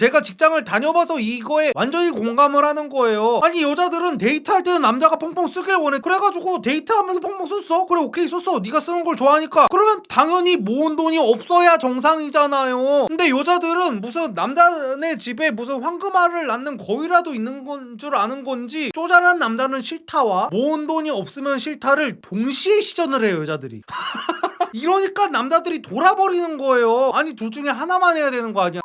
제가 직장을 다녀봐서 이거에 완전히 공감을 하는 거예요. 아니 여자들은 데이트할 때는 남자가 펑펑 쓰길 원해. 그래가지고 데이트하면서 펑펑 썼어. 그래 오케이 썼어. 네가 쓰는 걸 좋아하니까. 그러면 당연히 모은 돈이 없어야 정상이잖아요. 근데 여자들은 무슨 남자네 집에 무슨 황금알을 낳는 거위라도 있는 건 줄 아는 건지 쪼잔한 남자는 싫다와 모은 돈이 없으면 싫다를 동시에 시전을 해요 여자들이. 이러니까 남자들이 돌아버리는 거예요. 아니 둘 중에 하나만 해야 되는 거 아니야.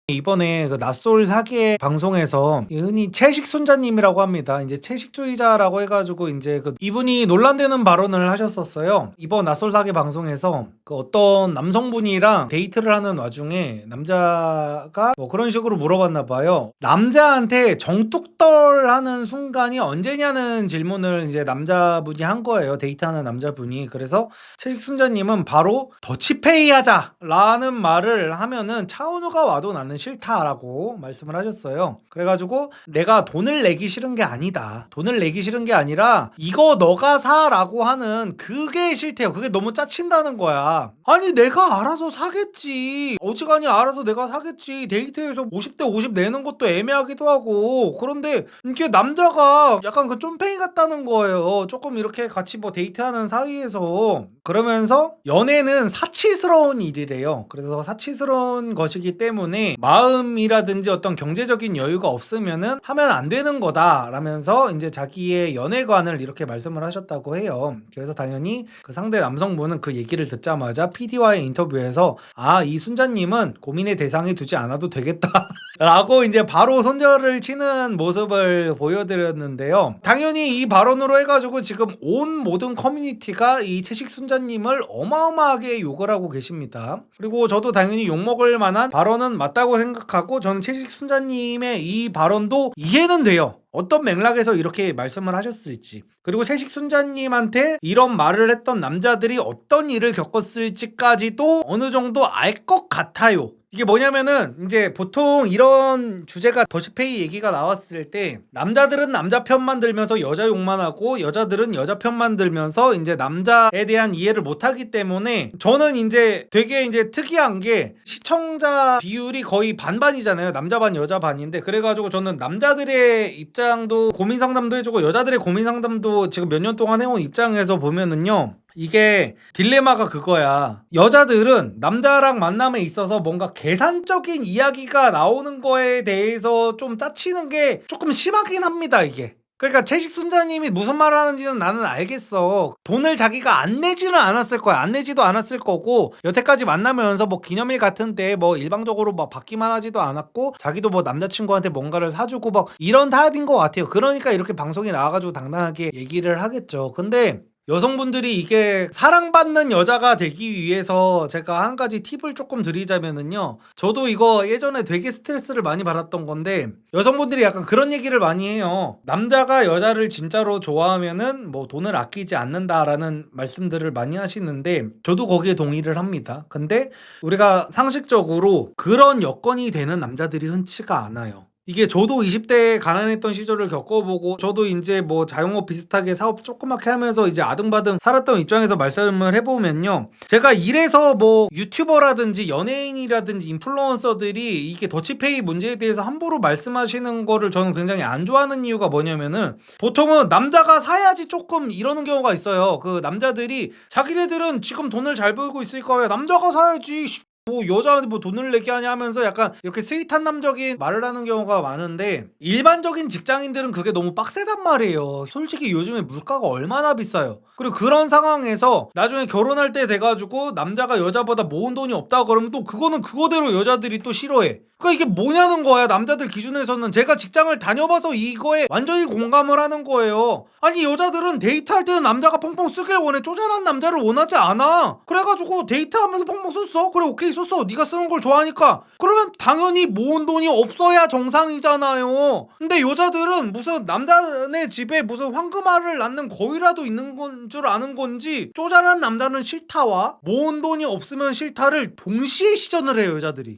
이번에 그 낯솔 사기의 방송에서 흔히 채식순자님이라고 합니다. 이제 채식주의자라고 해가지고 이제 그 이분이 논란되는 발언을 하셨었어요. 이번 낯솔 사기 방송에서 그 어떤 남성분이랑 데이트를 하는 와중에 남자가 뭐 그런 식으로 물어봤나 봐요. 남자한테 정뚝떨하는 순간이 언제냐는 질문을 이제 남자분이 한 거예요. 데이트하는 남자분이. 그래서 채식순자님은 바로 더치페이 하자라는 말을 하면은 차은우가 와도 나는 싫다라고 말씀을 하셨어요. 그래가지고 내가 돈을 내기 싫은 게 아니다. 돈을 내기 싫은 게 아니라 이거 너가 사라고 하는 그게 싫대요. 그게 너무 짜친다는 거야. 아니 내가 알아서 사겠지. 어지간히 알아서 내가 사겠지. 데이트에서 50대 50 내는 것도 애매하기도 하고. 그런데 이게 남자가 약간 그 쫌팽이 같다는 거예요. 조금 이렇게 같이 뭐 데이트하는 사이에서. 그러면서 연애는 사치스러운 일이래요. 그래서 사치스러운 것이기 때문에 마음이라든지 어떤 경제적인 여유가 없으면은 하면 안 되는 거다 라면서 이제 자기의 연애관을 이렇게 말씀을 하셨다고 해요. 그래서 당연히 그 상대 남성분은 그 얘기를 듣자마자 PD와의 인터뷰에서 이 순자님은 고민의 대상이 두지 않아도 되겠다 라고 이제 바로 손절을 치는 모습을 보여드렸는데요. 당연히 이 발언으로 해가지고 지금 온 모든 커뮤니티가 이 채식 순자님을 어마어마하게 욕을 하고 계십니다. 그리고 저도 당연히 욕먹을 만한 발언은 맞다고 생각하고 저는 채식 순자님의 이 발언도 이해는 돼요. 어떤 맥락에서 이렇게 말씀을 하셨을지, 그리고 채식 순자님한테 이런 말을 했던 남자들이 어떤 일을 겪었을지까지도 어느 정도 알 것 같아요. 이게 뭐냐면은 이제 보통 이런 주제가 더치페이 얘기가 나왔을 때 남자들은 남자 편만 들면서 여자 욕만 하고 여자들은 여자 편만 들면서 이제 남자에 대한 이해를 못 하기 때문에 저는 이제 되게 이제 특이한 게 시청자 비율이 거의 반반이잖아요. 남자 반 여자 반인데, 그래가지고 저는 남자들의 입장도 고민 상담도 해주고 여자들의 고민 상담도 지금 몇 년 동안 해온 입장에서 보면은요, 이게 딜레마가 그거야. 여자들은 남자랑 만남에 있어서 뭔가 계산적인 이야기가 나오는 거에 대해서 좀 짜치는 게 조금 심하긴 합니다, 이게. 그러니까 채식 순자님이 무슨 말을 하는지는 나는 알겠어. 돈을 자기가 안 내지는 않았을 거야. 안 내지도 않았을 거고, 여태까지 만나면서 뭐 기념일 같은데 뭐 일방적으로 막 받기만 하지도 않았고, 자기도 뭐 남자친구한테 뭔가를 사주고 뭐 이런 타입인 것 같아요. 그러니까 이렇게 방송에 나와가지고 당당하게 얘기를 하겠죠. 근데 여성분들이 이게 사랑받는 여자가 되기 위해서 제가 한 가지 팁을 조금 드리자면은요, 저도 이거 예전에 되게 스트레스를 많이 받았던 건데, 여성분들이 약간 그런 얘기를 많이 해요. 남자가 여자를 진짜로 좋아하면은 뭐 돈을 아끼지 않는다라는 말씀들을 많이 하시는데 저도 거기에 동의를 합니다. 근데 우리가 상식적으로 그런 여건이 되는 남자들이 흔치가 않아요. 이게 저도 20대에 가난했던 시절을 겪어보고, 저도 이제 뭐 자영업 비슷하게 사업 조그맣게 하면서 이제 아등바등 살았던 입장에서 말씀을 해보면요, 제가 이래서 뭐 유튜버라든지 연예인이라든지 인플루언서들이 이게 더치페이 문제에 대해서 함부로 말씀하시는 거를 저는 굉장히 안 좋아하는 이유가 뭐냐면은, 보통은 남자가 사야지 조금 이러는 경우가 있어요. 그 남자들이 자기네들은 지금 돈을 잘 벌고 있을 거예요. 남자가 사야지. 뭐 여자한테 뭐 돈을 내게 하냐 하면서 약간 이렇게 스윗한 남적인 말을 하는 경우가 많은데, 일반적인 직장인들은 그게 너무 빡세단 말이에요. 솔직히 요즘에 물가가 얼마나 비싸요. 그리고 그런 상황에서 나중에 결혼할 때 돼가지고 남자가 여자보다 모은 돈이 없다 그러면 또 그거는 그거대로 여자들이 또 싫어해. 그러니까 이게 뭐냐는 거야. 남자들 기준에서는. 제가 직장을 다녀봐서 이거에 완전히 공감을 하는 거예요. 아니 여자들은 데이트할 때는 남자가 펑펑 쓰길 원해. 쪼잔한 남자를 원하지 않아. 그래가지고 데이트하면서 펑펑 썼어. 그래 오케이 썼어. 네가 쓰는 걸 좋아하니까. 그러면 당연히 모은 돈이 없어야 정상이잖아요. 근데 여자들은 무슨 남자네 집에 무슨 황금알을 낳는 거위라도 있는 건 줄 아는 건지 쪼잔한 남자는 싫다와 모은 돈이 없으면 싫다를 동시에 시전을 해요 여자들이.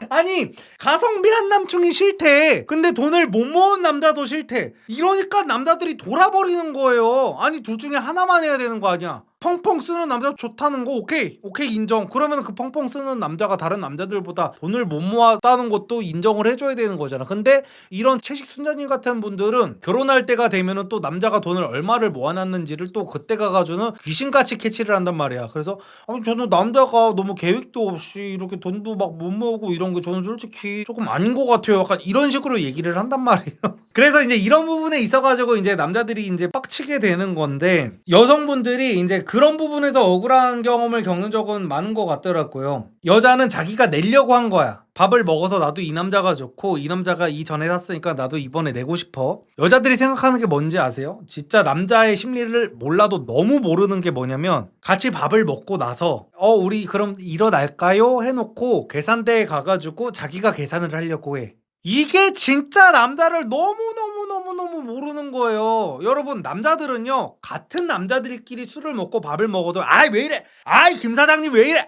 아니 가성비 한 남충이 싫대. 근데 돈을 못 모은 남자도 싫대. 이러니까 남자들이 돌아버리는 거예요. 아니 둘 중에 하나만 해야 되는 거 아니야. 펑펑 쓰는 남자 좋다는 거 오케이 인정. 그러면 그 펑펑 쓰는 남자가 다른 남자들보다 돈을 못 모았다는 것도 인정을 해줘야 되는 거잖아. 근데 이런 채식 순자님 같은 분들은 결혼할 때가 되면은 또 남자가 돈을 얼마를 모아놨는지를 또 그때 가가지고는 귀신같이 캐치를 한단 말이야. 그래서 아니 저는 남자가 너무 계획도 없이 이렇게 돈도 막 못 모으고 이런 게 저는 솔직히 조금 아닌 것 같아요. 약간 이런 식으로 얘기를 한단 말이에요. 그래서 이제 이런 부분에 있어가지고 이제 남자들이 이제 빡치게 되는 건데, 여성분들이 이제 그런 부분에서 억울한 경험을 겪는 적은 많은 것 같더라고요. 여자는 자기가 내려고 한 거야. 밥을 먹어서 나도 이 남자가 좋고 이 남자가 이전에 샀으니까 나도 이번에 내고 싶어. 여자들이 생각하는 게 뭔지 아세요? 진짜 남자의 심리를 몰라도 너무 모르는 게 뭐냐면, 같이 밥을 먹고 나서 우리 그럼 일어날까요? 해놓고 계산대에 가가지고 자기가 계산을 하려고 해. 이게 진짜 남자를 너무너무너무너무 모르는 거예요. 여러분, 남자들은요, 같은 남자들끼리 술을 먹고 밥을 먹어도 아이 왜 이래, 아이 김 사장님 왜 이래,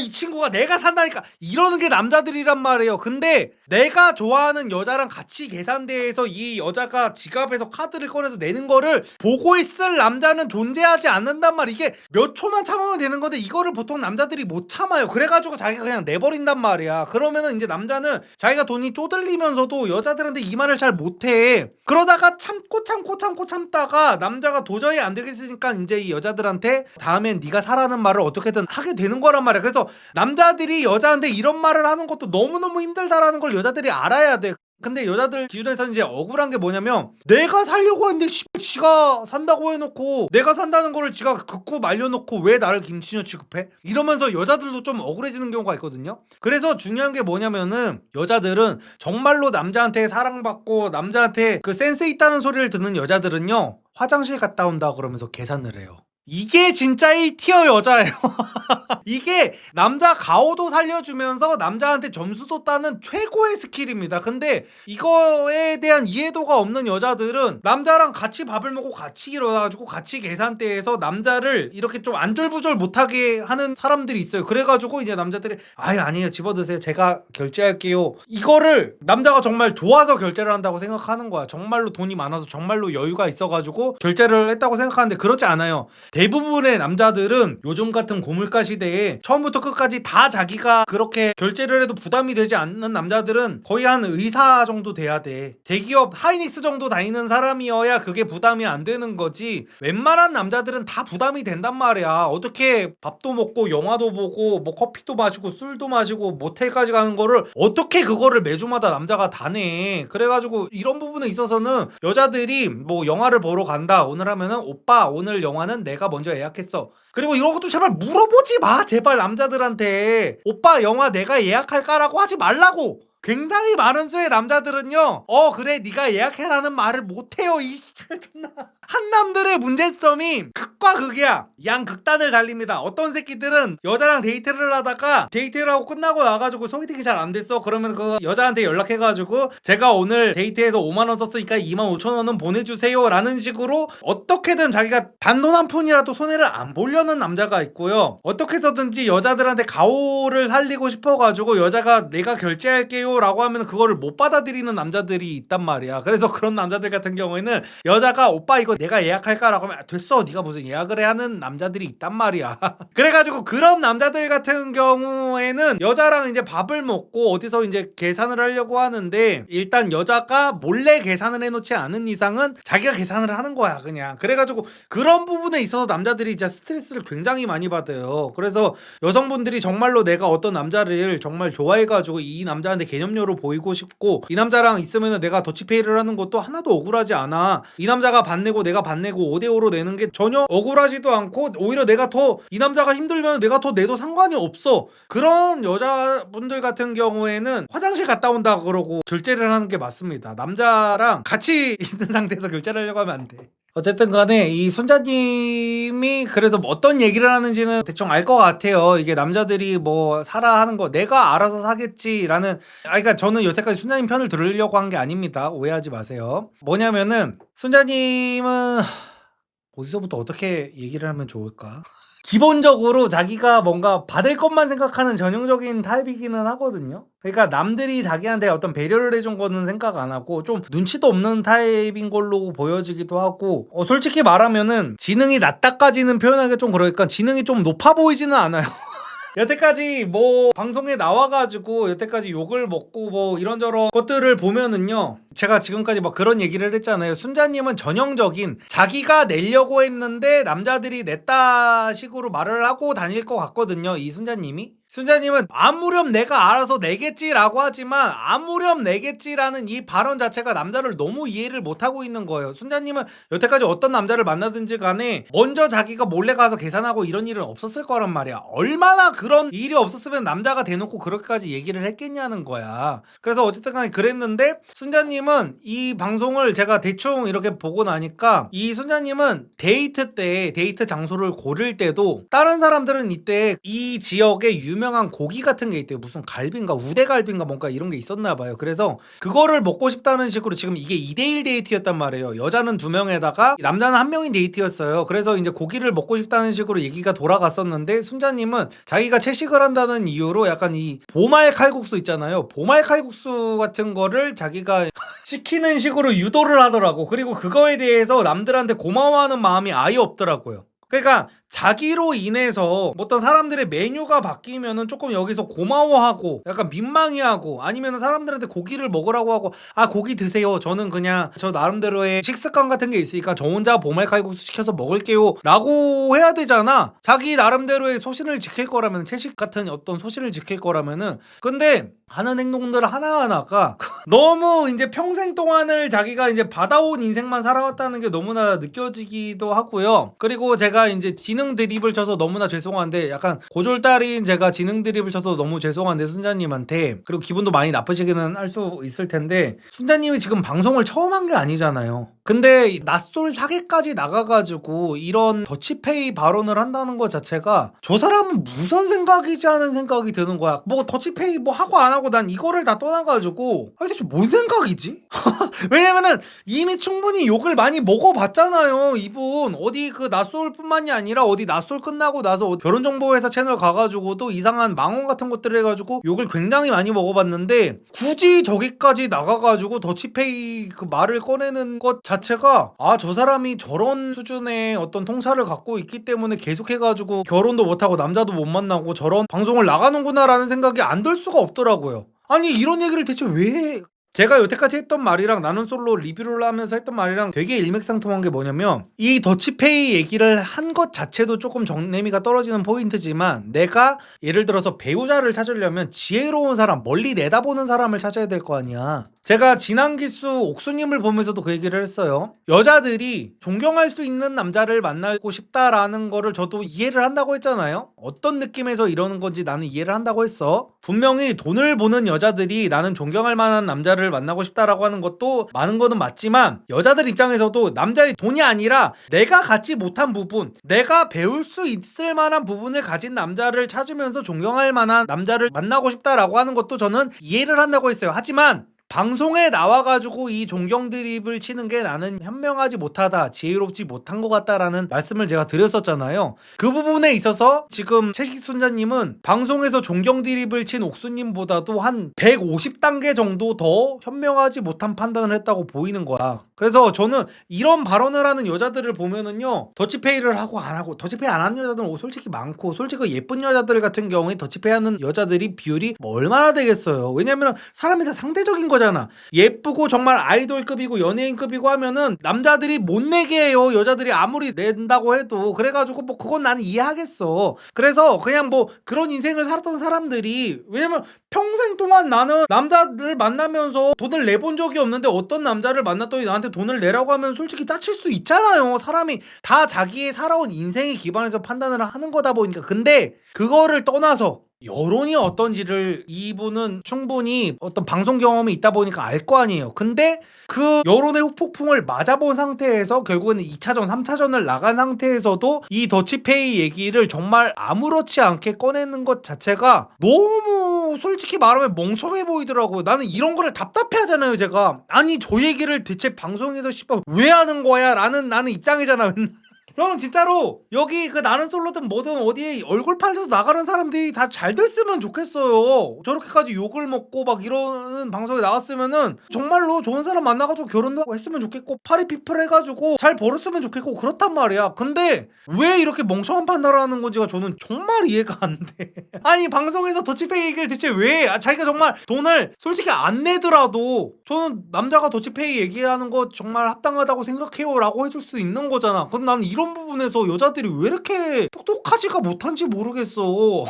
이 친구가 내가 산다니까, 이러는 게 남자들이란 말이에요. 근데 내가 좋아하는 여자랑 같이 계산대에서 이 여자가 지갑에서 카드를 꺼내서 내는 거를 보고 있을 남자는 존재하지 않는단 말이야. 이게 몇 초만 참으면 되는 건데 이거를 보통 남자들이 못 참아요. 그래가지고 자기가 그냥 내버린단 말이야. 그러면은 이제 남자는 자기가 돈이 쪼들리면서도 여자들한테 이 말을 잘 못해. 그러다가 참다가 남자가 도저히 안 되겠으니까 이제 이 여자들한테 다음엔 네가 사라는 말을 어떻게든 하게 되는 거란 말이야. 그래서 남자들이 여자한테 이런 말을 하는 것도 너무너무 힘들다라는 걸 여자들이 알아야 돼. 근데 여자들 기준에서는 이제 억울한 게 뭐냐면, 내가 살려고 했는데 지가 산다고 해놓고, 내가 산다는 거를 지가 극구 말려놓고 왜 나를 김치녀 취급해? 이러면서 여자들도 좀 억울해지는 경우가 있거든요. 그래서 중요한 게 뭐냐면은, 여자들은 정말로 남자한테 사랑받고 남자한테 그 센스 있다는 소리를 듣는 여자들은요, 화장실 갔다 온다 그러면서 계산을 해요. 이게 진짜 1티어 여자예요. 이게 남자 가오도 살려주면서 남자한테 점수도 따는 최고의 스킬입니다. 근데 이거에 대한 이해도가 없는 여자들은 남자랑 같이 밥을 먹고 같이 일어나가지고 같이 계산대에서 남자를 이렇게 좀 안절부절 못하게 하는 사람들이 있어요. 그래가지고 이제 남자들이 아니에요, 집어드세요, 제가 결제할게요, 이거를 남자가 정말 좋아서 결제를 한다고 생각하는 거야. 정말로 돈이 많아서 정말로 여유가 있어가지고 결제를 했다고 생각하는데 그렇지 않아요. 대부분의 남자들은 요즘 같은 고물가 시대에 처음부터 끝까지 다 자기가 그렇게 결제를 해도 부담이 되지 않는 남자들은 거의 한 의사 정도 돼야 돼. 대기업 하이닉스 정도 다니는 사람이어야 그게 부담이 안 되는 거지. 웬만한 남자들은 다 부담이 된단 말이야. 어떻게 밥도 먹고 영화도 보고 뭐 커피도 마시고 술도 마시고 모텔까지 가는 거를 어떻게 그거를 매주마다 남자가 다 내. 그래가지고 이런 부분에 있어서는 여자들이 뭐 영화를 보러 간다 오늘 하면은, 오빠 오늘 영화는 내가 먼저 예약했어. 그리고 이런 것도 제발 물어보지 마, 제발 남자들한테. 오빠 영화 내가 예약할까라고 하지 말라고. 굉장히 많은 수의 남자들은요, 그래 네가 예약해라는 말을 못해요. 이 한남들의 문제점이 극과 극이야. 양극단을 달립니다. 어떤 새끼들은 여자랑 데이트를 하다가 데이트를 하고 끝나고 나가지고 소개팅이 잘 안 됐어. 그러면 그 여자한테 연락해가지고 제가 오늘 데이트해서 5만원 썼으니까 25,000원은 보내주세요 라는 식으로 어떻게든 자기가 단돈 한 푼이라도 손해를 안 보려는 남자가 있고요, 어떻게 해서든지 여자들한테 가오를 살리고 싶어가지고 여자가 내가 결제할게요 라고 하면 그거를 못 받아들이는 남자들이 있단 말이야. 그래서 그런 남자들 같은 경우에는 여자가 오빠 이거 내가 예약할까라고 하면 됐어 네가 무슨 예약을 해 하는 남자들이 있단 말이야. 그래가지고 그런 남자들 같은 경우에는 여자랑 이제 밥을 먹고 어디서 이제 계산을 하려고 하는데, 일단 여자가 몰래 계산을 해놓지 않은 이상은 자기가 계산을 하는 거야 그냥. 그래가지고 그런 부분에 있어서 남자들이 진짜 스트레스를 굉장히 많이 받아요. 그래서 여성분들이 정말로 내가 어떤 남자를 정말 좋아해가지고 이 남자한테 개념료로 보이고 싶고 이 남자랑 있으면 내가 더치페이를 하는 것도 하나도 억울하지 않아. 이 남자가 반 내고 내가 반 내고 5대5로 내는 게 전혀 억울하지도 않고, 오히려 내가 더 이 남자가 힘들면 내가 더 내도 상관이 없어. 그런 여자분들 같은 경우에는 화장실 갔다 온다 그러고 결제를 하는 게 맞습니다. 남자랑 같이 있는 상태에서 결제를 하려고 하면 안 돼. 어쨌든 간에 이 순자님이 그래서 어떤 얘기를 하는지는 대충 알 것 같아요. 이게 남자들이 뭐 사라 하는 거 내가 알아서 사겠지라는, 그러니까 저는 여태까지 순자님 편을 들으려고 한 게 아닙니다. 오해하지 마세요. 뭐냐면은 순자님은 어디서부터 어떻게 얘기를 하면 좋을까? 기본적으로 자기가 뭔가 받을 것만 생각하는 전형적인 타입이기는 하거든요. 그러니까 남들이 자기한테 어떤 배려를 해준 거는 생각 안 하고 좀 눈치도 없는 타입인 걸로 보여지기도 하고, 솔직히 말하면은 지능이 낮다까지는 표현하기 좀 그러니까 지능이 좀 높아 보이지는 않아요. 여태까지 뭐 방송에 나와가지고 여태까지 욕을 먹고 뭐 이런저런 것들을 보면은요, 제가 지금까지 막 그런 얘기를 했잖아요. 순자님은 전형적인 자기가 내려고 했는데 남자들이 냈다 식으로 말을 하고 다닐 것 같거든요, 이 순자님이. 순자님은 아무렴 내가 알아서 내겠지라고 하지만 아무렴 내겠지라는 이 발언 자체가 남자를 너무 이해를 못하고 있는 거예요. 순자님은 여태까지 어떤 남자를 만나든지 간에 먼저 자기가 몰래 가서 계산하고 이런 일은 없었을 거란 말이야. 얼마나 그런 일이 없었으면 남자가 대놓고 그렇게까지 얘기를 했겠냐는 거야. 그래서 어쨌든 간에 그랬는데, 순자님은 이 방송을 제가 대충 이렇게 보고 나니까 이 순자님은 데이트 때 데이트 장소를 고를 때도 다른 사람들은 이때 이 지역에 유명한 고기 같은 게 있대요. 무슨 갈비인가 우대갈비인가 뭔가 이런 게 있었나 봐요. 그래서 그거를 먹고 싶다는 식으로, 지금 이게 2대1 데이트였단 말이에요. 여자는 2명에다가 남자는 1명인 데이트였어요. 그래서 이제 고기를 먹고 싶다는 식으로 얘기가 돌아갔었는데, 순자님은 자기가 채식을 한다는 이유로 약간 이 보말 칼국수 있잖아요. 보말 칼국수 같은 거를 자기가 시키는 식으로 유도를 하더라고. 그리고 그거에 대해서 남들한테 고마워하는 마음이 아예 없더라고요. 그러니까 자기로 인해서 어떤 사람들의 메뉴가 바뀌면은 조금 여기서 고마워하고 약간 민망해하고, 아니면은 사람들한테 고기를 먹으라고 하고, 아 고기 드세요, 저는 그냥 저 나름대로의 식습관 같은 게 있으니까 저 혼자 보말칼국수 시켜서 먹을게요 라고 해야 되잖아. 자기 나름대로의 소신을 지킬 거라면, 채식 같은 어떤 소신을 지킬 거라면은. 근데 하는 행동들 하나하나가 너무 이제 평생 동안을 자기가 이제 받아온 인생만 살아왔다는 게 너무나 느껴지기도 하고요. 그리고 제가 이제 지능 드립을 쳐서 너무나 죄송한데, 약간 고졸딸인 제가 지능 드립을 쳐서 너무 죄송한데 순자님한테, 그리고 기분도 많이 나쁘시기는 할 수 있을 텐데, 순자님이 지금 방송을 처음 한 게 아니잖아요. 근데 낯솔 사계까지 나가가지고 이런 더치페이 발언을 한다는 것 자체가 저 사람은 무슨 생각이지 하는 생각이 드는 거야. 뭐 더치페이 뭐 하고 안 하고 난 이거를 다 떠나가지고, 아니 대체 뭔 생각이지? 왜냐면은 이미 충분히 욕을 많이 먹어봤잖아요. 이분 어디 그 낯솔 뿐만이 아니라 어디 낯솔 끝나고 나서 결혼정보회사 채널 가가지고 또 이상한 망언 같은 것들 해가지고 욕을 굉장히 많이 먹어봤는데, 굳이 저기까지 나가가지고 더치페이 그 말을 꺼내는 것 자체가, 아 저 사람이 저런 수준의 어떤 통찰을 갖고 있기 때문에 계속해가지고 결혼도 못하고 남자도 못 만나고 저런 방송을 나가는구나 라는 생각이 안 들 수가 없더라고요. 아니 이런 얘기를 대체 왜 해? 제가 여태까지 했던 말이랑 나는 솔로 리뷰를 하면서 했던 말이랑 되게 일맥상통한 게 뭐냐면, 이 더치페이 얘기를 한 것 자체도 조금 정내미가 떨어지는 포인트지만, 내가 예를 들어서 배우자를 찾으려면 지혜로운 사람, 멀리 내다보는 사람을 찾아야 될 거 아니야. 제가 지난 기수 옥수님을 보면서도 그 얘기를 했어요. 여자들이 존경할 수 있는 남자를 만나고 싶다라는 거를 저도 이해를 한다고 했잖아요. 어떤 느낌에서 이러는 건지 나는 이해를 한다고 했어. 분명히 돈을 보는 여자들이 나는 존경할 만한 남자를 만나고 싶다라고 하는 것도 많은 거는 맞지만, 여자들 입장에서도 남자의 돈이 아니라 내가 갖지 못한 부분, 내가 배울 수 있을 만한 부분을 가진 남자를 찾으면서 존경할 만한 남자를 만나고 싶다라고 하는 것도 저는 이해를 한다고 했어요. 하지만 방송에 나와가지고 이 존경 드립을 치는 게 나는 현명하지 못하다, 지혜롭지 못한 것 같다라는 말씀을 제가 드렸었잖아요. 그 부분에 있어서 지금 채식순자님은 방송에서 존경 드립을 친 옥수님보다도 한 150단계 정도 더 현명하지 못한 판단을 했다고 보이는 거야. 그래서 저는 이런 발언을 하는 여자들을 보면은요, 더치페이를 하고 안 하고, 더치페이 안 하는 여자들은 솔직히 많고, 솔직히 예쁜 여자들 같은 경우에 더치페이 하는 여자들이 비율이 뭐 얼마나 되겠어요. 왜냐면 사람이 다 상대적인 거잖아. 예쁘고 정말 아이돌급이고 연예인급이고 하면은 남자들이 못 내게 해요. 여자들이 아무리 낸다고 해도. 그래가지고 뭐 그건 나는 이해하겠어. 그래서 그냥 뭐 그런 인생을 살았던 사람들이, 왜냐면 평생 동안 나는 남자들 만나면서 돈을 내본 적이 없는데 어떤 남자를 만났더니 나한테 돈을 내라고 하면 솔직히 짜칠 수 있잖아요. 사람이 다 자기의 살아온 인생에 기반해서 판단을 하는 거다 보니까. 근데 그거를 떠나서 여론이 어떤지를 이분은 충분히 어떤 방송 경험이 있다 보니까 알 거 아니에요. 근데 그 여론의 후폭풍을 맞아본 상태에서 결국에는 2차전, 3차전을 나간 상태에서도 이 더치페이 얘기를 정말 아무렇지 않게 꺼내는 것 자체가 너무 솔직히 말하면 멍청해 보이더라고요. 나는 이런 거를 답답해 하잖아요, 제가. 아니 저 얘기를 대체 방송에서 왜 하는 거야? 라는 나는 입장이잖아. 저는 진짜로 여기 그 나는 솔로든 뭐든 어디에 얼굴 팔려서 나가는 사람들이 다 잘 됐으면 좋겠어요. 저렇게까지 욕을 먹고 막 이러는 방송에 나갔으면은 정말로 좋은 사람 만나가지고 결혼도 하고 했으면 좋겠고 파리피플 해가지고 잘 벌었으면 좋겠고 그렇단 말이야. 근데 왜 이렇게 멍청한 판단을 하는 건지가 저는 정말 이해가 안 돼. 아니 방송에서 더치페이 얘기를 대체 왜 자기가 정말 돈을 솔직히 안 내더라도 저는 남자가 더치페이 얘기하는 거 정말 합당하다고 생각해요 라고 해줄 수 있는 거잖아. 근데 나는 이런 부분에서 여자들이 왜 이렇게 똑똑하지가 못한지 모르겠어.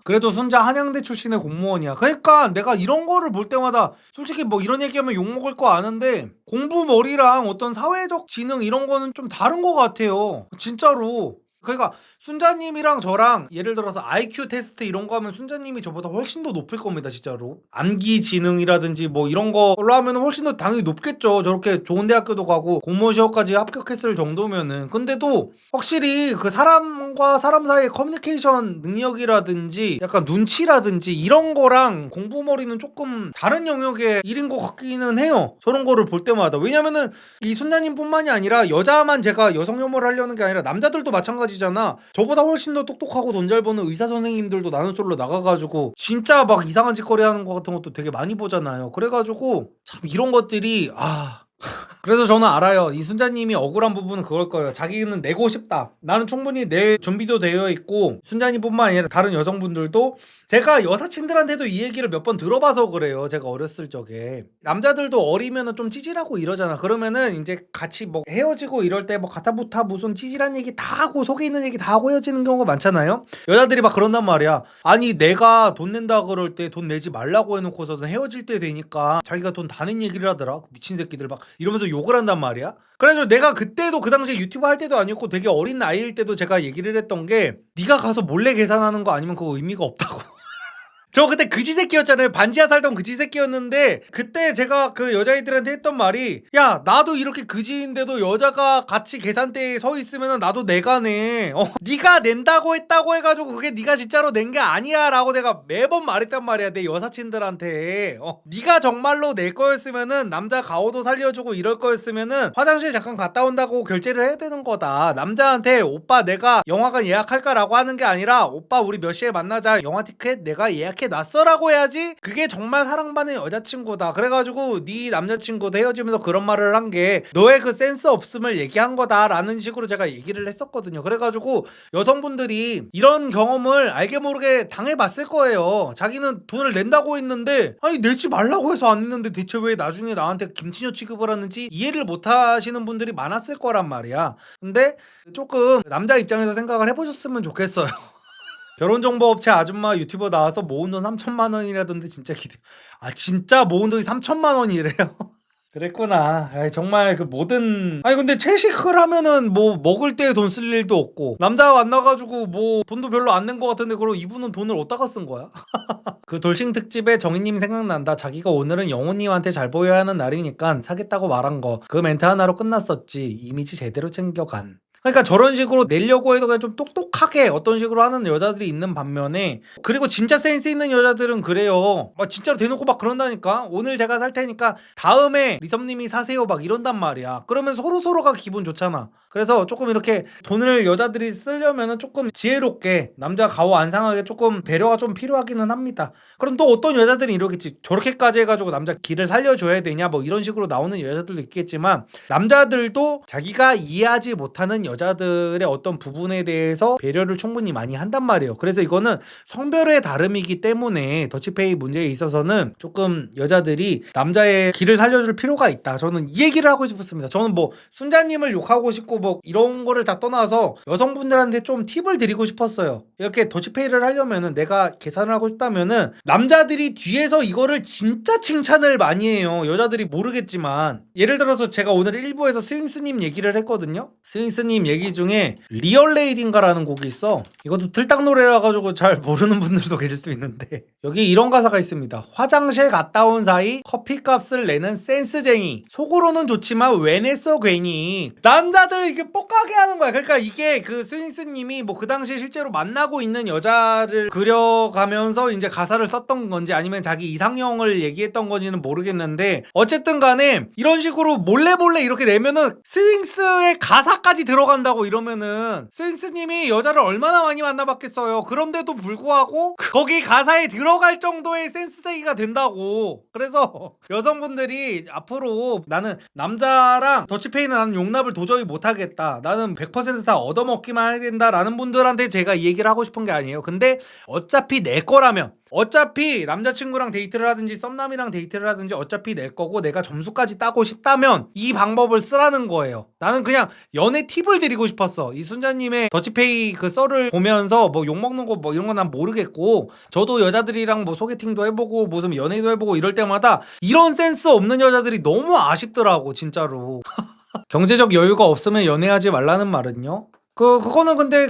그래도 순자 한양대 출신의 공무원이야. 그러니까 내가 이런 거를 볼 때마다 솔직히 뭐 이런 얘기하면 욕먹을 거 아는데 공부머리랑 어떤 사회적 지능 이런 거는 좀 다른 거 같아요. 진짜로. 그러니까 순자님이랑 저랑 예를 들어서 IQ 테스트 이런 거 하면 순자님이 저보다 훨씬 더 높을 겁니다. 진짜로. 암기 지능이라든지 뭐 이런 걸로 하면 훨씬 더 당연히 높겠죠. 저렇게 좋은 대학교도 가고 공무원 시험까지 합격했을 정도면은. 근데도 확실히 그 사람과 사람 사이의 커뮤니케이션 능력이라든지 약간 눈치라든지 이런 거랑 공부머리는 조금 다른 영역의 일인 것 같기는 해요. 저런 거를 볼 때마다. 왜냐면은 이 순자님 뿐만이 아니라 여자만 제가 여성 혐오를 하려는 게 아니라 남자들도 마찬가지잖아. 저보다 훨씬 더 똑똑하고 돈 잘 버는 의사 선생님들도 나는 솔로 나가가지고 진짜 막 이상한 짓거리 하는 거 같은 것도 되게 많이 보잖아요. 그래가지고 참 이런 것들이 그래서 저는 알아요. 이 순자님이 억울한 부분은 그걸 거예요. 자기는 내고 싶다. 나는 충분히 낼 준비도 되어 있고 순자님뿐만 아니라 다른 여성분들도 제가 여사친들한테도 이 얘기를 몇 번 들어봐서 그래요. 제가 어렸을 적에 남자들도 어리면은 좀 찌질하고 이러잖아. 그러면은 이제 같이 뭐 헤어지고 이럴 때 뭐 가타부타 무슨 찌질한 얘기 다 하고 속에 있는 얘기 다 하고 헤어지는 경우가 많잖아요. 여자들이 막 그런단 말이야. 아니 내가 돈 낸다 그럴 때 돈 내지 말라고 해놓고서는 헤어질 때 되니까 자기가 돈 다 낸 얘기를 하더라. 미친 새끼들 막 이러면서 욕을 한단 말이야. 그래서 내가 그때도 그 당시에 유튜브 할 때도 아니었고 되게 어린 나이일 때도 제가 얘기를 했던 게 네가 가서 몰래 계산하는 거 아니면 그거 의미가 없다고. 저 그때 그지 새끼였잖아요. 반지하 살던 그지 새끼였는데 그때 제가 그 여자애들한테 했던 말이 야 나도 이렇게 그지인데도 여자가 같이 계산대에 서 있으면 나도 내가 내. 네가 낸다고 했다고 해가지고 그게 네가 진짜로 낸 게 아니야 라고 내가 매번 말했단 말이야. 내 여사친들한테. 네가 정말로 낼 거였으면은 남자 가오도 살려주고 이럴 거였으면은 화장실 잠깐 갔다 온다고 결제를 해야 되는 거다. 남자한테 오빠 내가 영화관 예약할까 라고 하는 게 아니라 오빠 우리 몇 시에 만나자 영화 티켓 내가 예약 놨어라고 해야지 그게 정말 사랑받는 여자친구다. 그래가지고 네 남자친구도 헤어지면서 그런 말을 한 게 너의 그 센스 없음을 얘기한 거다라는 식으로 제가 얘기를 했었거든요. 그래가지고 여성분들이 이런 경험을 알게 모르게 당해봤을 거예요. 자기는 돈을 낸다고 했는데 아니 내지 말라고 해서 안 했는데 대체 왜 나중에 나한테 김치녀 취급을 하는지 이해를 못 하시는 분들이 많았을 거란 말이야. 근데 조금 남자 입장에서 생각을 해보셨으면 좋겠어요. 결혼정보업체 아줌마 유튜버 나와서 모은 돈 3천만 원이라던데 진짜 기대. 진짜 모은 돈이 3천만 원이래요. 그랬구나. 정말 그 모든 근데 채식을 하면은 뭐 먹을 때 돈 쓸 일도 없고 남자 만나가지고 뭐 돈도 별로 안 낸 것 같은데 그럼 이분은 돈을 어디다가 쓴 거야? 그 돌싱 특집에 정희님 생각난다. 자기가 오늘은 영호님한테 잘 보여야 하는 날이니까 사겠다고 말한 거. 그 멘트 하나로 끝났었지. 이미지 제대로 챙겨간. 그러니까 저런 식으로 내려고 해도 그냥 좀 똑똑하게 어떤 식으로 하는 여자들이 있는 반면에 그리고 진짜 센스 있는 여자들은 그래요. 막 진짜로 대놓고 막 그런다니까. 오늘 제가 살 테니까 다음에 리섭님이 사세요 막 이런단 말이야. 그러면 서로가 기분 좋잖아. 그래서 조금 이렇게 돈을 여자들이 쓰려면은 조금 지혜롭게 남자 가오 안 상하게 조금 배려가 좀 필요하기는 합니다. 그럼 또 어떤 여자들은 이러겠지. 저렇게까지 해가지고 남자 길을 살려줘야 되냐 뭐 이런 식으로 나오는 여자들도 있겠지만 남자들도 자기가 이해하지 못하는 여자들의 어떤 부분에 대해서 배려를 충분히 많이 한단 말이에요. 그래서 이거는 성별의 다름이기 때문에 더치페이 문제에 있어서는 조금 여자들이 남자의 길을 살려줄 필요가 있다. 저는 이 얘기를 하고 싶었습니다. 저는 뭐 순자님을 욕하고 싶고 뭐 이런 거를 다 떠나서 여성분들한테 좀 팁을 드리고 싶었어요. 이렇게 더치페이를 하려면은 내가 계산을 하고 싶다면은 남자들이 뒤에서 이거를 진짜 칭찬을 많이 해요. 여자들이 모르겠지만 예를 들어서 제가 오늘 1부에서 스윙스님 얘기를 했거든요. 스윙스님 얘기 중에 리얼레이딘가라는 곡이 있어. 이것도 틀딱 노래라 가지고 잘 모르는 분들도 계실 수 있는데 여기 이런 가사가 있습니다. 화장실 갔다 온 사이 커피값을 내는 센스쟁이. 속으로는 좋지만 왜 냈어 괜히. 남자들 이게 뻑가게 하는 거야. 그러니까 이게 그 스윙스님이 뭐 그 당시에 실제로 만나고 있는 여자를 그려가면서 이제 가사를 썼던 건지 아니면 자기 이상형을 얘기했던 건지는 모르겠는데 어쨌든 간에 이런 식으로 몰래 이렇게 내면은 스윙스의 가사까지 들어가 들어간다고 이러면은 스윙스님이 여자를 얼마나 많이 만나봤겠어요. 그런데도 불구하고 거기 가사에 들어갈 정도의 센스쟁이가 된다고. 그래서 여성분들이 앞으로 나는 남자랑 더치페이는 나는 용납을 도저히 못하겠다, 나는 100%다 얻어먹기만 해야 된다라는 분들한테 제가 이 얘기를 하고 싶은 게 아니에요. 근데 어차피 내 거라면, 어차피 남자친구랑 데이트를 하든지 썸남이랑 데이트를 하든지 어차피 내 거고 내가 점수까지 따고 싶다면 이 방법을 쓰라는 거예요. 나는 그냥 연애 팁을 드리고 싶었어. 이 순자님의 더치페이 그 썰을 보면서 뭐 욕먹는 거 뭐 이런 건 난 모르겠고, 저도 여자들이랑 뭐 소개팅도 해보고 무슨 연애도 해보고 이럴 때마다 이런 센스 없는 여자들이 너무 아쉽더라고 진짜로. 경제적 여유가 없으면 연애하지 말라는 말은요? 그거는 근데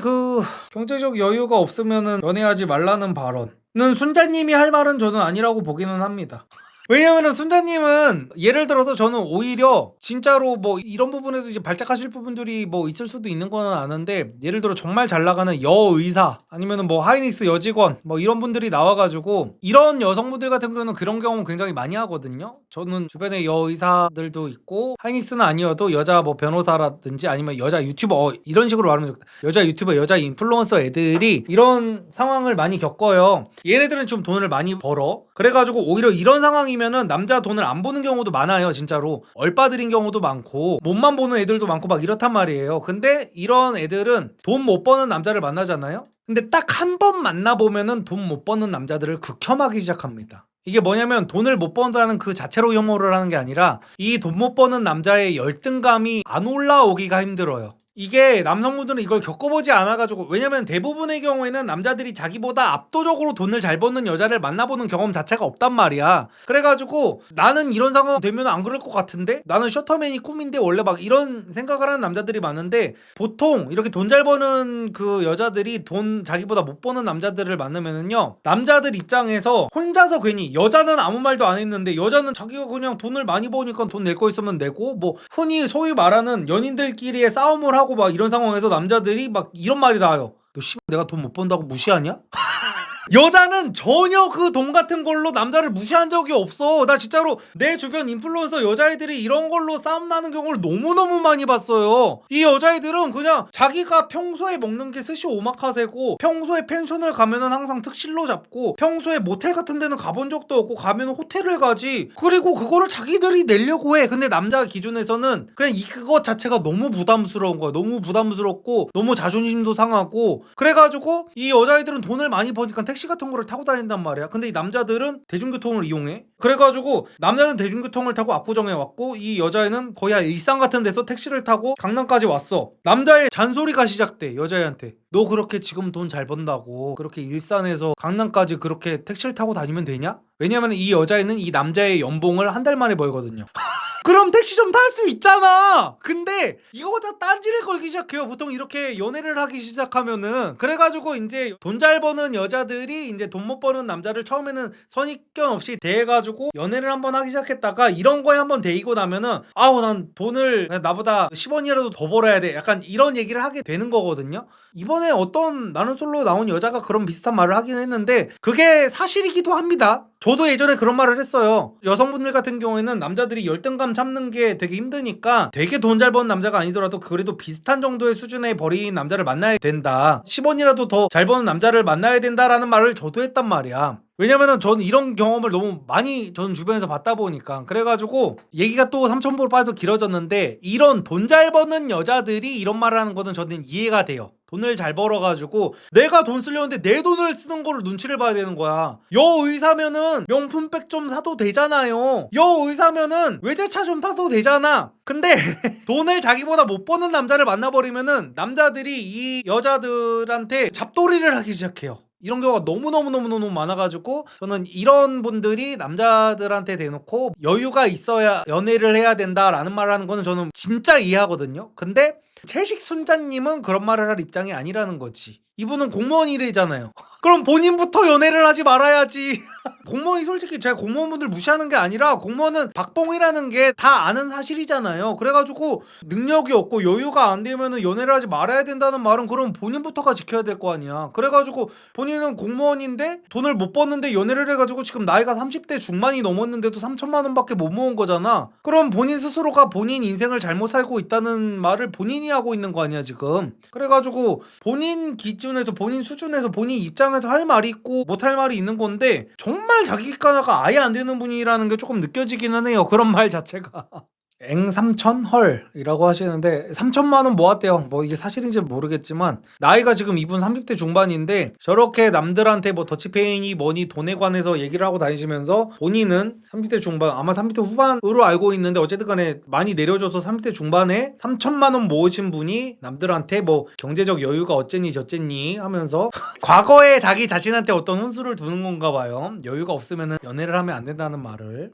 경제적 여유가 없으면은 연애하지 말라는 발언은 순자님이 할 말은 저는 아니라고 보기는 합니다. 왜냐면은 순자님은 예를 들어서 저는 오히려 진짜로 뭐 이런 부분에서 이제 발작하실 부분들이 뭐 있을 수도 있는 건 아는데, 예를 들어 정말 잘 나가는 여의사 아니면은 뭐 하이닉스 여직원 뭐 이런 분들이 나와가지고, 이런 여성분들 같은 경우는 그런 경우 굉장히 많이 하거든요. 저는 주변에 여의사들도 있고, 하이닉스는 아니어도 여자 뭐 변호사라든지 아니면 여자 유튜버 이런 식으로 말하면 좋겠다, 여자 유튜버 여자 인플루언서 애들이 이런 상황을 많이 겪어요. 얘네들은 좀 돈을 많이 벌어. 그래가지고 오히려 이런 상황이면은 남자 돈을 안 보는 경우도 많아요. 진짜로 얼빠들인 경우도 많고 몸만 보는 애들도 많고 막 이렇단 말이에요. 근데 이런 애들은 돈 못 버는 남자를 만나잖아요. 근데 딱 한 번 만나보면은 돈 못 버는 남자들을 극혐하기 시작합니다. 이게 뭐냐면 돈을 못 번다는 그 자체로 혐오를 하는 게 아니라 이 돈 못 버는 남자의 열등감이 안 올라오기가 힘들어요. 이게 남성분들은 이걸 겪어보지 않아가지고, 왜냐면 대부분의 경우에는 남자들이 자기보다 압도적으로 돈을 잘 버는 여자를 만나보는 경험 자체가 없단 말이야. 그래가지고 나는 이런 상황 되면 안 그럴 것 같은데, 나는 셔터맨이 꿈인데 원래 막 이런 생각을 하는 남자들이 많은데, 보통 이렇게 돈 잘 버는 그 여자들이 돈 자기보다 못 버는 남자들을 만나면은요, 남자들 입장에서 혼자서 괜히, 여자는 아무 말도 안 했는데 여자는 자기가 그냥 돈을 많이 버니까 돈 낼 거 있으면 내고, 뭐 흔히 소위 말하는 연인들끼리의 싸움을 하고 막 이런 상황에서 남자들이 막 이런 말이 나와요. 너 씨발 내가 돈 못 번다고 무시하냐? 여자는 전혀 그 돈 같은 걸로 남자를 무시한 적이 없어. 나 진짜로 내 주변 인플루언서 여자애들이 이런 걸로 싸움 나는 경우를 너무너무 많이 봤어요. 이 여자애들은 그냥 자기가 평소에 먹는 게 스시 오마카세고, 평소에 펜션을 가면은 항상 특실로 잡고, 평소에 모텔 같은 데는 가본 적도 없고 가면 호텔을 가지. 그리고 그거를 자기들이 내려고 해. 근데 남자 기준에서는 그냥 그것 자체가 너무 부담스러운 거야. 너무 부담스럽고 너무 자존심도 상하고. 그래가지고 이 여자애들은 돈을 많이 버니까 택시 같은 거를 타고 다닌단 말이야. 근데 이 남자들은 대중교통을 이용해. 그래가지고 남자는 대중교통을 타고 압구정에 왔고, 이 여자애는 거의 한 일산 같은 데서 택시를 타고 강남까지 왔어. 남자의 잔소리가 시작돼. 여자애한테 너 그렇게 지금 돈 잘 번다고 그렇게 일산에서 강남까지 그렇게 택시를 타고 다니면 되냐? 왜냐면 이 여자애는 이 남자의 연봉을 한 달 만에 벌거든요. 그럼 택시 좀 탈 수 있잖아. 근데 이거보다 딴지를 걸기 시작해요. 보통 이렇게 연애를 하기 시작하면은. 그래가지고 이제 돈 잘 버는 여자들이 이제 돈 못 버는 남자를 처음에는 선입견 없이 대해가지고 연애를 한번 하기 시작했다가, 이런 거에 한번 대이고 나면은 아우 난 돈을 나보다 10원이라도 더 벌어야 돼, 약간 이런 얘기를 하게 되는 거거든요. 이번에 어떤 나는 솔로 나온 여자가 그런 비슷한 말을 하긴 했는데 그게 사실이기도 합니다. 저도 예전에 그런 말을 했어요. 여성분들 같은 경우에는 남자들이 열등감 참는 게 되게 힘드니까 되게 돈 잘 버는 남자가 아니더라도 그래도 비슷한 정도의 수준의 벌이인 남자를 만나야 된다, 10원이라도 더 잘 버는 남자를 만나야 된다라는 말을 저도 했단 말이야. 왜냐면은 저는 이런 경험을 너무 많이 저는 주변에서 봤다 보니까. 그래가지고 얘기가 또 삼천포로 빠져서 길어졌는데, 이런 돈 잘 버는 여자들이 이런 말을 하는 거는 저는 이해가 돼요. 돈을 잘 벌어가지고 내가 돈 쓰려는데 내 돈을 쓰는 거를 눈치를 봐야 되는 거야. 여의사면은 명품백 좀 사도 되잖아요. 여의사면은 외제차 좀 사도 되잖아. 근데 돈을 자기보다 못 버는 남자를 만나버리면은 남자들이 이 여자들한테 잡돌이를 하기 시작해요. 이런 경우가 너무너무 많아가지고, 저는 이런 분들이 남자들한테 대놓고 여유가 있어야 연애를 해야 된다라는 말을 하는 거는 저는 진짜 이해하거든요. 근데 채식 순자님은 그런 말을 할 입장이 아니라는 거지. 이분은 공무원 일이잖아요. 그럼 본인부터 연애를 하지 말아야지. 공무원이 솔직히 제가 공무원분들 무시하는 게 아니라 공무원은 박봉이라는 게 다 아는 사실이잖아요. 그래가지고 능력이 없고 여유가 안 되면은 연애를 하지 말아야 된다는 말은 그럼 본인부터가 지켜야 될 거 아니야. 그래가지고 본인은 공무원인데 돈을 못 버는데 연애를 해가지고 지금 나이가 30대 중반이 넘었는데도 3천만 원밖에 못 모은 거잖아. 그럼 본인 스스로가 본인 인생을 잘못 살고 있다는 말을 본인이 하고 있는 거 아니야 지금. 그래가지고 본인 기준에서 본인 수준에서 본인 입장에서 할 말이 있고 못할 말이 있는 건데 정말 자기 객관화가 아예 안 되는 분이라는 게 조금 느껴지기는 해요. 그런 말 자체가. 엥 3천 헐이라고 하시는데 3천만 원 모았대요. 뭐 이게 사실인지 모르겠지만 나이가 지금 이분 30대 중반인데 저렇게 남들한테 뭐 더치페이니 뭐니 돈에 관해서 얘기를 하고 다니시면서 본인은 30대 중반 아마 30대 후반으로 알고 있는데 어쨌든 간에 많이 내려줘서 30대 중반에 3천만 원 모으신 분이 남들한테 뭐 경제적 여유가 어쨌니 저쨌니 하면서 과거에 자기 자신한테 어떤 훈수를 두는 건가 봐요. 여유가 없으면 연애를 하면 안 된다는 말을.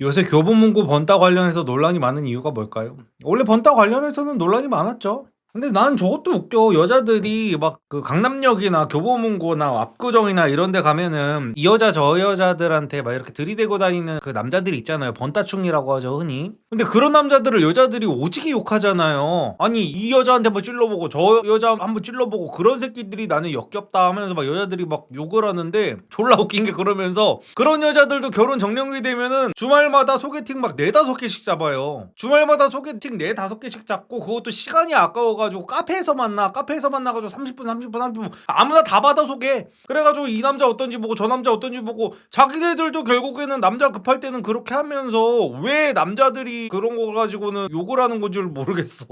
요새 교보문고 번따 관련해서 논란이 많은 이유가 뭘까요? 원래 번따 관련해서는 논란이 많았죠. 근데 난 저것도 웃겨. 여자들이 막 그 강남역이나 교보문고나 압구정이나 이런 데 가면은 이 여자 저 여자들한테 막 이렇게 들이대고 다니는 그 남자들이 있잖아요. 번따충이라고 하죠, 흔히. 근데 그런 남자들을 여자들이 오지게 욕하잖아요. 아니 이 여자한테 한번 찔러보고 저 여자 한번 찔러보고 그런 새끼들이 나는 역겹다 하면서 막 여자들이 막 욕을 하는데 졸라 웃긴 게 그러면서 그런 여자들도 결혼 정년기 되면은 주말마다 소개팅 막 4-5개씩 잡아요. 주말마다 소개팅 4-5개씩 잡고 그것도 시간이 아까워가지고 카페에서 만나가지고 30분 아무나 다 받아 소개. 그래가지고 이 남자 어떤지 보고 저 남자 어떤지 보고 자기네들도 결국에는 남자 급할 때는 그렇게 하면서 왜 남자들이 그런 거 가지고는 욕을 하는 건지 모르겠어.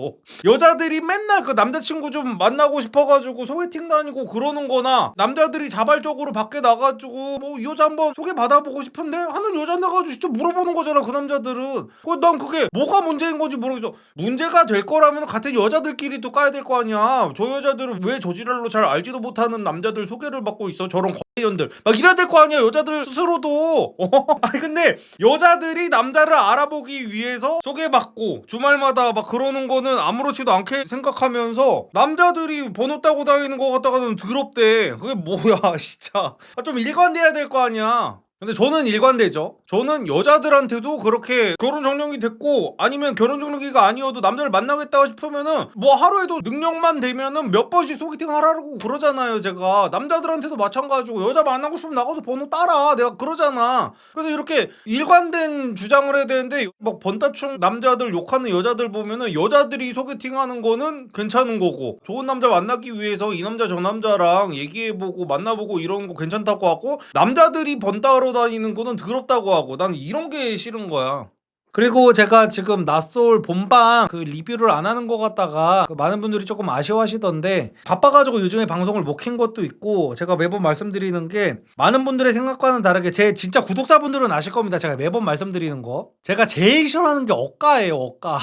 여자들이 맨날 그 남자친구 좀 만나고 싶어가지고 소개팅 다니고 그러는 거나 남자들이 자발적으로 밖에 나가지고 뭐 이 여자 한번 소개 받아보고 싶은데 하는 여자 나가지고 진짜 물어보는 거잖아 그 남자들은. 난 그게 뭐가 문제인 건지 모르겠어. 문제가 될 거라면 같은 여자들끼리도 까야 될 거 아니야. 저 여자들은 왜 저지랄로 잘 알지도 못하는 남자들 소개를 받고 있어. 저런 연들 막 이래야 될 거 아니야 여자들 스스로도. 아니 근데 여자들이 남자를 알아보기 위해서 소개받고 주말마다 막 그러는 거는 아무렇지도 않게 생각하면서 남자들이 번호 따고 다니는 거 갖다가는 더럽대. 그게 뭐야 진짜. 좀 일관돼야 될 거 아니야. 근데 저는 일관되죠. 저는 여자들한테도 그렇게 결혼 정년기 됐고 아니면 결혼 정년기가 아니어도 남자를 만나겠다고 싶으면은 뭐 하루에도 능력만 되면은 몇 번씩 소개팅 하라고 그러잖아요. 제가 남자들한테도 마찬가지고 여자 만나고 싶으면 나가서 번호 따라 내가 그러잖아. 그래서 이렇게 일관된 주장을 해야 되는데 막 번따충 남자들 욕하는 여자들 보면은 여자들이 소개팅하는 거는 괜찮은 거고 좋은 남자 만나기 위해서 이 남자 저 남자랑 얘기해보고 만나보고 이런 거 괜찮다고 하고 남자들이 번따로 다니는 거는 더럽다고 하고 난 이런 게 싫은 거야. 그리고 제가 지금 낯솔 본방 그 리뷰를 안 하는 것 같다가 그 많은 분들이 조금 아쉬워하시던데 바빠가지고 요즘에 방송을 못 킨 것도 있고 제가 매번 말씀드리는 게 많은 분들의 생각과는 다르게 제 진짜 구독자분들은 아실 겁니다. 제가 매번 말씀드리는 거 제가 제일 싫어하는 게 억가예요. 억가.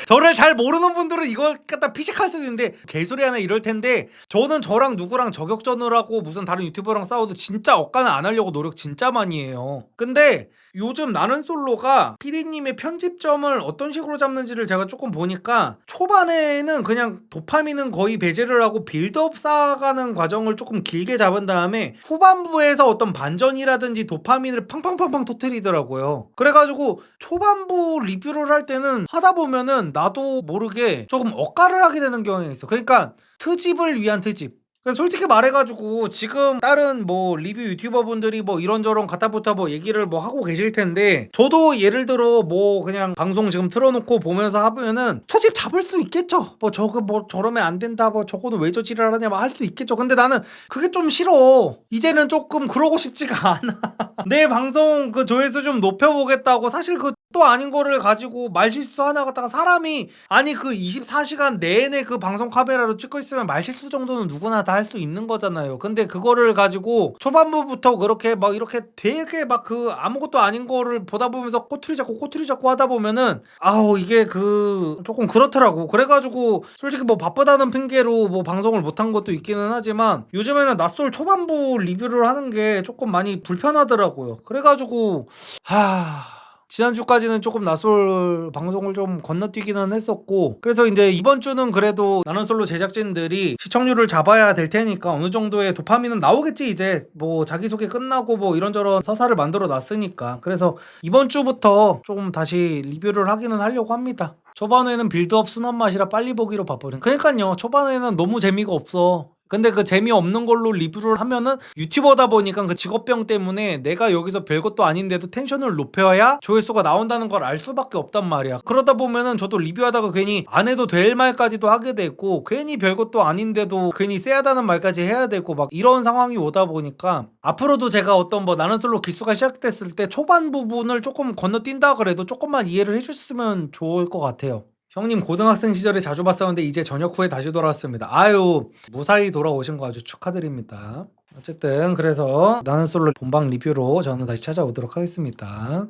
저를 잘 모르는 분들은 이걸 갖다 피식할 수도 있는데 개소리 하나 이럴 텐데 저는 저랑 누구랑 저격전을 하고 무슨 다른 유튜버랑 싸워도 진짜 억까는 안 하려고 노력 진짜 많이 해요. 근데 요즘 나는 솔로가 PD님의 편집점을 어떤 식으로 잡는지를 제가 조금 보니까 초반에는 그냥 도파민은 거의 배제를 하고 빌드업 쌓아가는 과정을 조금 길게 잡은 다음에 후반부에서 어떤 반전이라든지 도파민을 팡팡팡팡 터뜨리더라고요. 그래가지고 초반부 리뷰를 할 때는 하다 보면은 나도 모르게 조금 억가를 하게 되는 경향이 있어. 그러니까 트집을 위한 트집. 솔직히 말해가지고 지금 다른 뭐 리뷰 유튜버 분들이 뭐 이런저런 가타부타 뭐 얘기를 뭐 하고 계실 텐데 저도 예를 들어 뭐 그냥 방송 지금 틀어놓고 보면서 하면은 트집 잡을 수 있겠죠. 뭐 저거 뭐 저러면 안 된다 뭐 저거는 왜 저 지랄하냐 뭐 할 수 있겠죠. 근데 나는 그게 좀 싫어. 이제는 조금 그러고 싶지가 않아. 내 방송 그 조회수 좀 높여보겠다고 사실 그 또 아닌 거를 가지고 말실수 하나 갖다가 사람이 아니 그 24시간 내내 그 방송 카메라로 찍고 있으면 말실수 정도는 누구나 다 할 수 있는 거잖아요. 근데 그거를 가지고 초반부부터 그렇게 막 이렇게 되게 막 그 아무것도 아닌 거를 보다 보면서 꼬투리 잡고 하다 보면은 아우 이게 그 조금 그렇더라고. 그래가지고 솔직히 뭐 바쁘다는 핑계로 뭐 방송을 못한 것도 있기는 하지만 요즘에는 낯솔 초반부 리뷰를 하는 게 조금 많이 불편하더라고요. 그래가지고 지난주까지는 조금 나솔 방송을 좀 건너뛰기는 했었고, 그래서 이제 이번 주는 그래도 나는 솔로 제작진들이 시청률을 잡아야 될 테니까 어느 정도의 도파민은 나오겠지. 이제 뭐 자기소개 끝나고 뭐 이런저런 서사를 만들어 놨으니까. 그래서 이번 주부터 조금 다시 리뷰를 하기는 하려고 합니다. 초반에는 빌드업 순한 맛이라 빨리 보기로 바빠요. 그러니까요, 초반에는 너무 재미가 없어. 근데 그 재미없는 걸로 리뷰를 하면은 유튜버다 보니까 그 직업병 때문에 내가 여기서 별것도 아닌데도 텐션을 높여야 조회수가 나온다는 걸 알 수밖에 없단 말이야. 그러다 보면은 저도 리뷰하다가 괜히 안 해도 될 말까지도 하게 되고, 괜히 별것도 아닌데도 괜히 쎄하다는 말까지 해야 되고, 막 이런 상황이 오다 보니까 앞으로도 제가 어떤 뭐 나는 솔로 기수가 시작됐을 때 초반 부분을 조금 건너뛴다 그래도 조금만 이해를 해줬으면 좋을 것 같아요. 형님 고등학생 시절에 자주 봤었는데 이제 전역 후에 다시 돌아왔습니다. 아유, 무사히 돌아오신 거 아주 축하드립니다. 어쨌든 그래서 나는 솔로 본방 리뷰로 저는 다시 찾아오도록 하겠습니다.